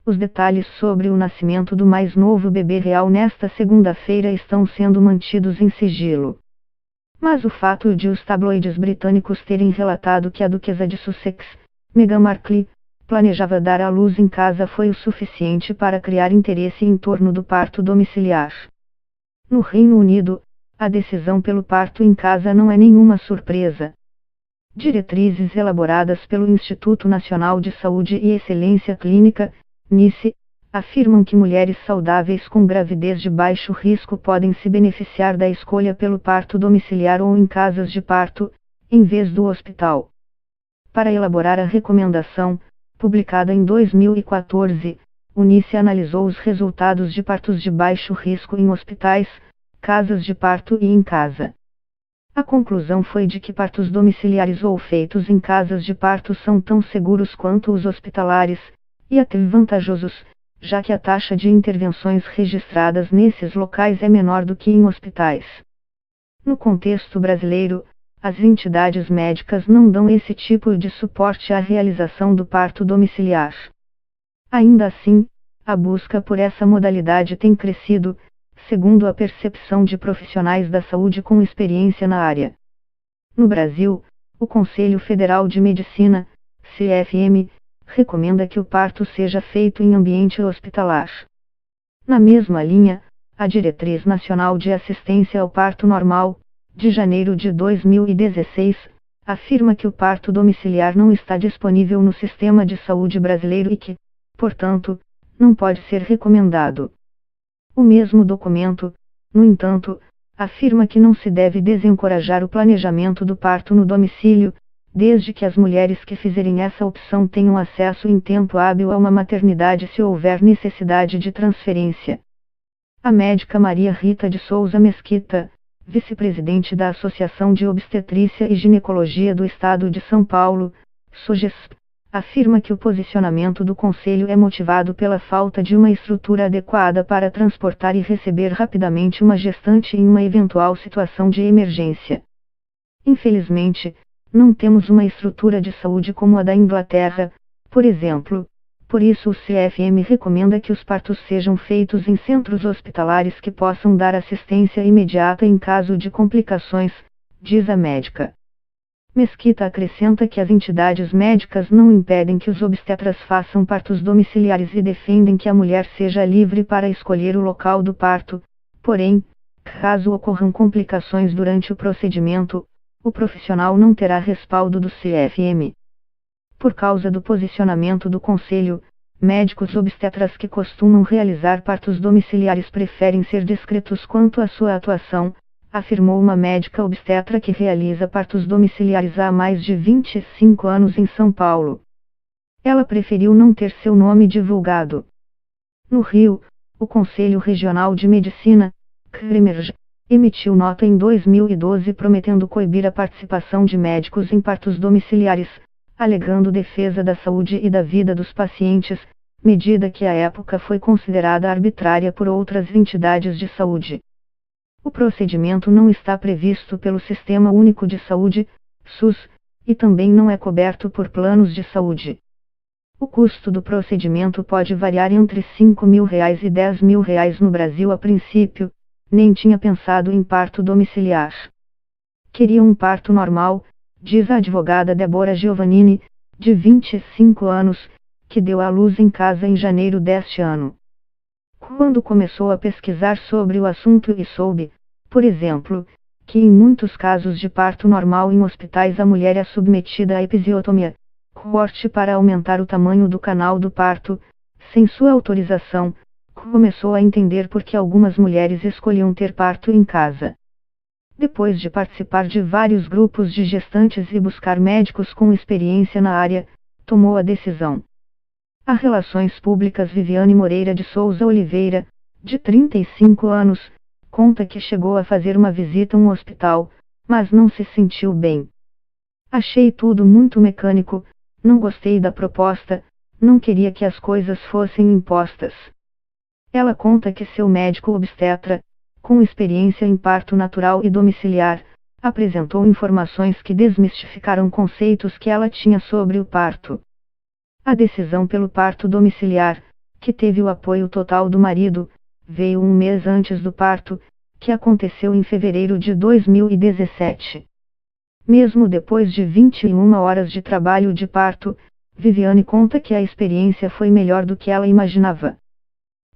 Os detalhes sobre o nascimento do mais novo bebê real nesta segunda-feira estão sendo mantidos em sigilo. Mas o fato de os tabloides britânicos terem relatado que a duquesa de Sussex, Meghan Markle, planejava dar à luz em casa foi o suficiente para criar interesse em torno do parto domiciliar. No Reino Unido, a decisão pelo parto em casa não é nenhuma surpresa. Diretrizes elaboradas pelo Instituto Nacional de Saúde e Excelência Clínica, NICE, afirmam que mulheres saudáveis com gravidez de baixo risco podem se beneficiar da escolha pelo parto domiciliar ou em casas de parto, em vez do hospital. Para elaborar a recomendação, publicada em 2014, o NICE analisou os resultados de partos de baixo risco em hospitais, casas de parto e em casa. A conclusão foi de que partos domiciliares ou feitos em casas de parto são tão seguros quanto os hospitalares, e até vantajosos, já que a taxa de intervenções registradas nesses locais é menor do que em hospitais. No contexto brasileiro, as entidades médicas não dão esse tipo de suporte à realização do parto domiciliar. Ainda assim, a busca por essa modalidade tem crescido, segundo a percepção de profissionais da saúde com experiência na área. No Brasil, o Conselho Federal de Medicina, CFM, recomenda que o parto seja feito em ambiente hospitalar. Na mesma linha, a Diretriz Nacional de Assistência ao Parto Normal, de janeiro de 2016, afirma que o parto domiciliar não está disponível no sistema de saúde brasileiro e que, portanto, não pode ser recomendado. O mesmo documento, no entanto, afirma que não se deve desencorajar o planejamento do parto no domicílio, desde que as mulheres que fizerem essa opção tenham acesso em tempo hábil a uma maternidade se houver necessidade de transferência. A médica Maria Rita de Souza Mesquita, vice-presidente da Associação de Obstetrícia e Ginecologia do Estado de São Paulo, SOGESP, afirma que o posicionamento do Conselho é motivado pela falta de uma estrutura adequada para transportar e receber rapidamente uma gestante em uma eventual situação de emergência. Infelizmente, não temos uma estrutura de saúde como a da Inglaterra, por exemplo. Por isso o CFM recomenda que os partos sejam feitos em centros hospitalares que possam dar assistência imediata em caso de complicações, diz a médica. Mesquita acrescenta que as entidades médicas não impedem que os obstetras façam partos domiciliares e defendem que a mulher seja livre para escolher o local do parto, porém, caso ocorram complicações durante o procedimento, o profissional não terá respaldo do CFM. Por causa do posicionamento do Conselho, médicos obstetras que costumam realizar partos domiciliares preferem ser discretos quanto à sua atuação, afirmou uma médica obstetra que realiza partos domiciliares há mais de 25 anos em São Paulo. Ela preferiu não ter seu nome divulgado. No Rio, o Conselho Regional de Medicina, CREMERG, emitiu nota em 2012 prometendo coibir a participação de médicos em partos domiciliares, alegando defesa da saúde e da vida dos pacientes, medida que à época foi considerada arbitrária por outras entidades de saúde. O procedimento não está previsto pelo Sistema Único de Saúde, SUS, e também não é coberto por planos de saúde. O custo do procedimento pode variar entre R$ 5.000 e R$ 10.000 no Brasil a princípio. Nem tinha pensado em parto domiciliar. Queria um parto normal, diz a advogada Débora Giovannini, de 25 anos, que deu à luz em casa em janeiro deste ano. Quando começou a pesquisar sobre o assunto e soube, por exemplo, que em muitos casos de parto normal em hospitais a mulher é submetida à episiotomia, corte para aumentar o tamanho do canal do parto, sem sua autorização, começou a entender por que algumas mulheres escolhiam ter parto em casa. Depois de participar de vários grupos de gestantes e buscar médicos com experiência na área, tomou a decisão. A Relações Públicas Viviane Moreira de Souza Oliveira, de 35 anos, conta que chegou a fazer uma visita a um hospital, mas não se sentiu bem. Achei tudo muito mecânico, não gostei da proposta, não queria que as coisas fossem impostas. Ela conta que seu médico obstetra, com experiência em parto natural e domiciliar, apresentou informações que desmistificaram conceitos que ela tinha sobre o parto. A decisão pelo parto domiciliar, que teve o apoio total do marido, veio um mês antes do parto, que aconteceu em fevereiro de 2017. Mesmo depois de 21 horas de trabalho de parto, Viviane conta que a experiência foi melhor do que ela imaginava.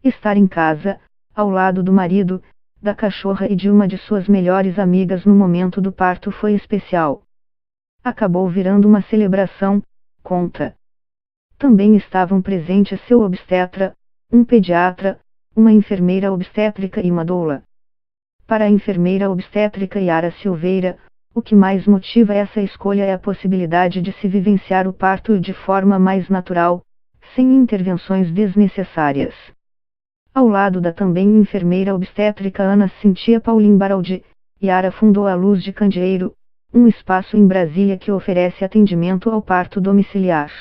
Estar em casa, ao lado do marido, da cachorra e de uma de suas melhores amigas no momento do parto foi especial. Acabou virando uma celebração, conta. Também estavam presentes seu obstetra, um pediatra, uma enfermeira obstétrica e uma doula. Para a enfermeira obstétrica Yara Silveira, o que mais motiva essa escolha é a possibilidade de se vivenciar o parto de forma mais natural, sem intervenções desnecessárias. Ao lado da também enfermeira obstétrica Ana Cintia Paulin Baraldi, Yara fundou a Luz de Candeeiro, um espaço em Brasília que oferece atendimento ao parto domiciliar.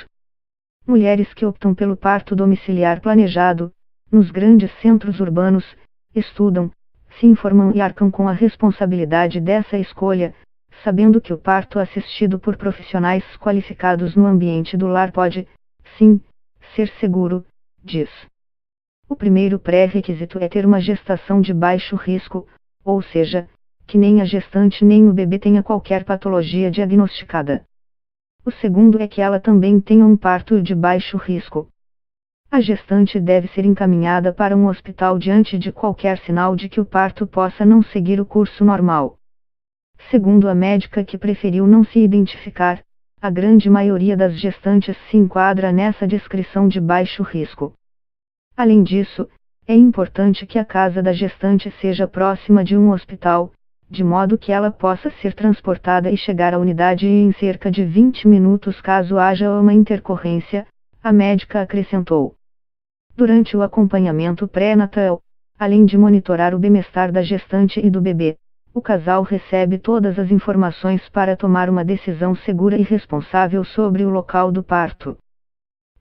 Mulheres que optam pelo parto domiciliar planejado, nos grandes centros urbanos, estudam, se informam e arcam com a responsabilidade dessa escolha, sabendo que o parto assistido por profissionais qualificados no ambiente do lar pode, sim, ser seguro, diz. O primeiro pré-requisito é ter uma gestação de baixo risco, ou seja, que nem a gestante nem o bebê tenha qualquer patologia diagnosticada. O segundo é que ela também tenha um parto de baixo risco. A gestante deve ser encaminhada para um hospital diante de qualquer sinal de que o parto possa não seguir o curso normal. Segundo a médica que preferiu não se identificar, a grande maioria das gestantes se enquadra nessa descrição de baixo risco. Além disso, é importante que a casa da gestante seja próxima de um hospital, de modo que ela possa ser transportada e chegar à unidade em cerca de 20 minutos caso haja uma intercorrência, a médica acrescentou. Durante o acompanhamento pré-natal, além de monitorar o bem-estar da gestante e do bebê, o casal recebe todas as informações para tomar uma decisão segura e responsável sobre o local do parto.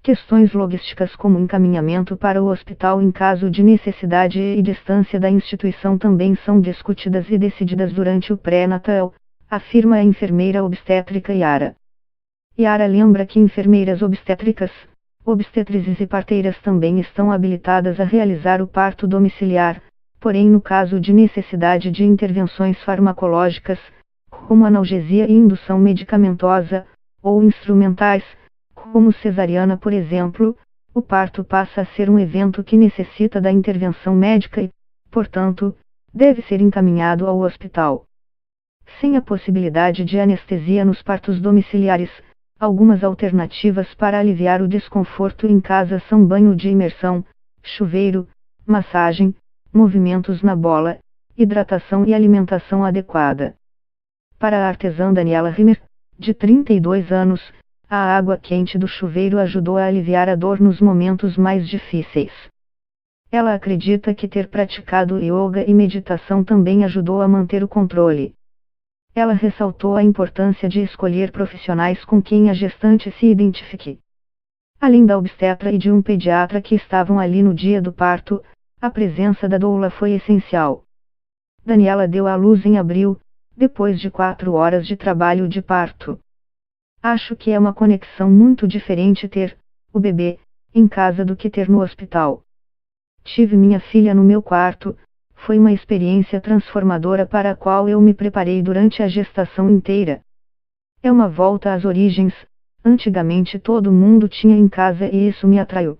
Questões logísticas como encaminhamento para o hospital em caso de necessidade e distância da instituição também são discutidas e decididas durante o pré-natal, afirma a enfermeira obstétrica Yara. Yara lembra que enfermeiras obstétricas, obstetrizes e parteiras também estão habilitadas a realizar o parto domiciliar, porém no caso de necessidade de intervenções farmacológicas, como analgesia e indução medicamentosa, ou instrumentais, como cesariana por exemplo, o parto passa a ser um evento que necessita da intervenção médica e, portanto, deve ser encaminhado ao hospital. Sem a possibilidade de anestesia nos partos domiciliares, algumas alternativas para aliviar o desconforto em casa são banho de imersão, chuveiro, massagem, movimentos na bola, hidratação e alimentação adequada. Para a artesã Daniela Rimmer, de 32 anos, a água quente do chuveiro ajudou a aliviar a dor nos momentos mais difíceis. Ela acredita que ter praticado yoga e meditação também ajudou a manter o controle. Ela ressaltou a importância de escolher profissionais com quem a gestante se identifique. Além da obstetra e de um pediatra que estavam ali no dia do parto, a presença da doula foi essencial. Daniela deu à luz em abril, depois de 4 horas de trabalho de parto. Acho que é uma conexão muito diferente ter o bebê em casa do que ter no hospital. Tive minha filha no meu quarto, foi uma experiência transformadora para a qual eu me preparei durante a gestação inteira. É uma volta às origens, antigamente todo mundo tinha em casa e isso me atraiu.